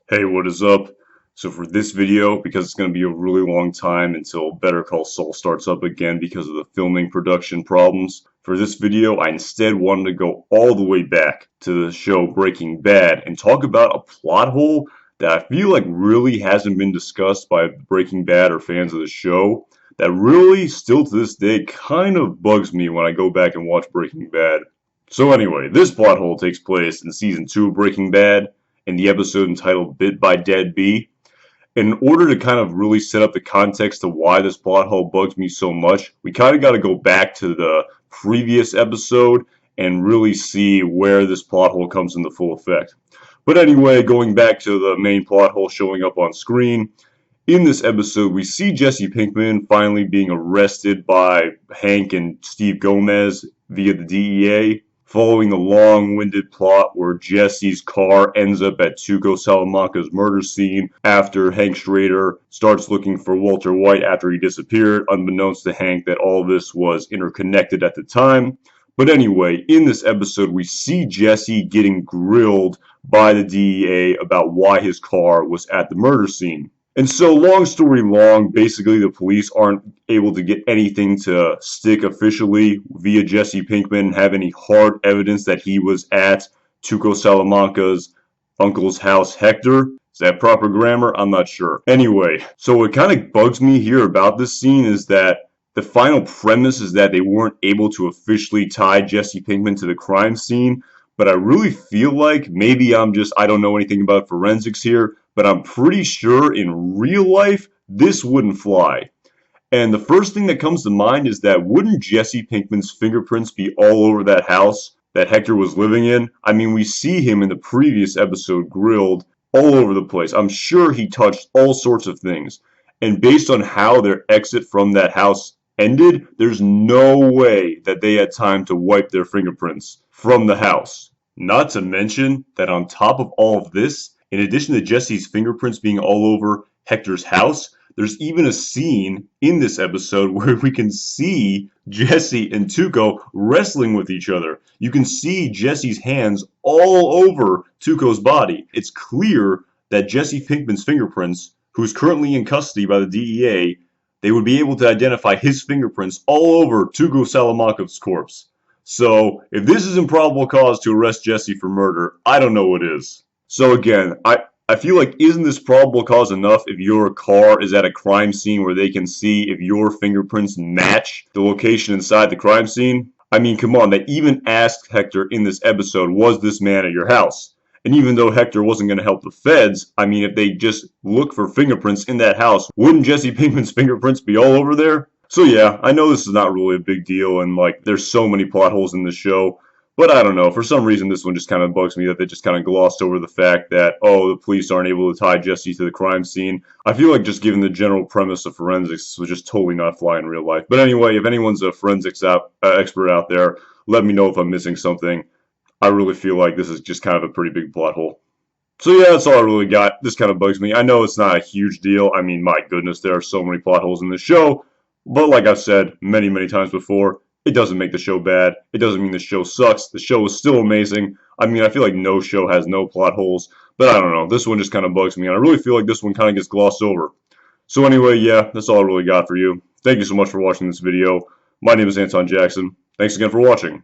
Hey, what is up? So for this video, because it's going to be a really long time until Better Call Saul starts up again because of the filming production problems, for this video I instead wanted to go all the way back to the show Breaking Bad and talk about a plot hole that I feel like really hasn't been discussed by Breaking Bad or fans of the show, that really still to this day kind of bugs me when I go back and watch Breaking Bad. So anyway, this plot hole takes place in season 2 of Breaking Bad, in the episode entitled Bit by Dead Bee. In order to kind of really set up the context to why this plot hole bugs me so much, we kind of got to go back to the previous episode and really see where this plot hole comes into full effect. But anyway, going back to the main plot hole showing up on screen, in this episode we see Jesse Pinkman finally being arrested by Hank and Steve Gomez via the DEA, following the long-winded plot where Jesse's car ends up at Tuco Salamanca's murder scene after Hank Schrader starts looking for Walter White after he disappeared, unbeknownst to Hank that all this was interconnected at the time. But anyway, in this episode we see Jesse getting grilled by the DEA about why his car was at the murder scene. And so, long story long, basically the police aren't able to get anything to stick officially via Jesse Pinkman, have any hard evidence that he was at Tuco Salamanca's uncle's house, Hector. Is that proper grammar? I'm not sure. Anyway, so what kind of bugs me here about this scene is that the final premise is that they weren't able to officially tie Jesse Pinkman to the crime scene, but I really feel like maybe I don't know anything about forensics here, but I'm pretty sure in real life this wouldn't fly. And the first thing that comes to mind is that wouldn't Jesse Pinkman's fingerprints be all over that house that Hector was living in? I mean, we see him in the previous episode grilled all over the place. I'm sure he touched all sorts of things. And based on how their exit from that house ended, there's no way that they had time to wipe their fingerprints from the house. Not to mention that on top of all of this, in addition to Jesse's fingerprints being all over Hector's house, there's even a scene in this episode where we can see Jesse and Tuco wrestling with each other. You can see Jesse's hands all over Tuco's body. It's clear that Jesse Pinkman's fingerprints, who's currently in custody by the DEA, they would be able to identify his fingerprints all over Tuco Salamanca's corpse. So, if this is improbable cause to arrest Jesse for murder, I don't know what is. So again, I feel like isn't this probable cause enough if your car is at a crime scene where they can see if your fingerprints match the location inside the crime scene? I mean, come on, they even asked Hector in this episode, was this man at your house? And even though Hector wasn't going to help the feds, I mean, if they just look for fingerprints in that house, wouldn't Jesse Pinkman's fingerprints be all over there? So yeah, I know this is not really a big deal, and like, there's so many plot holes in this show. But I don't know, for some reason this one just kind of bugs me that they just kind of glossed over the fact that, oh, the police aren't able to tie Jesse to the crime scene. I feel like just given the general premise of forensics, this would just totally not fly in real life. But anyway, if anyone's a forensics expert out there, let me know if I'm missing something. I really feel like this is just kind of a pretty big plot hole. So yeah, that's all I really got. This kind of bugs me. I know it's not a huge deal. I mean, my goodness, there are so many plot holes in this show. But like I've said many, many times before, it doesn't make the show bad. It doesn't mean the show sucks. The show is still amazing. I mean, I feel like no show has no plot holes. But I don't know. This one just kind of bugs me. And I really feel like this one kind of gets glossed over. So anyway, yeah, that's all I really got for you. Thank you so much for watching this video. My name is Anton Jackson. Thanks again for watching.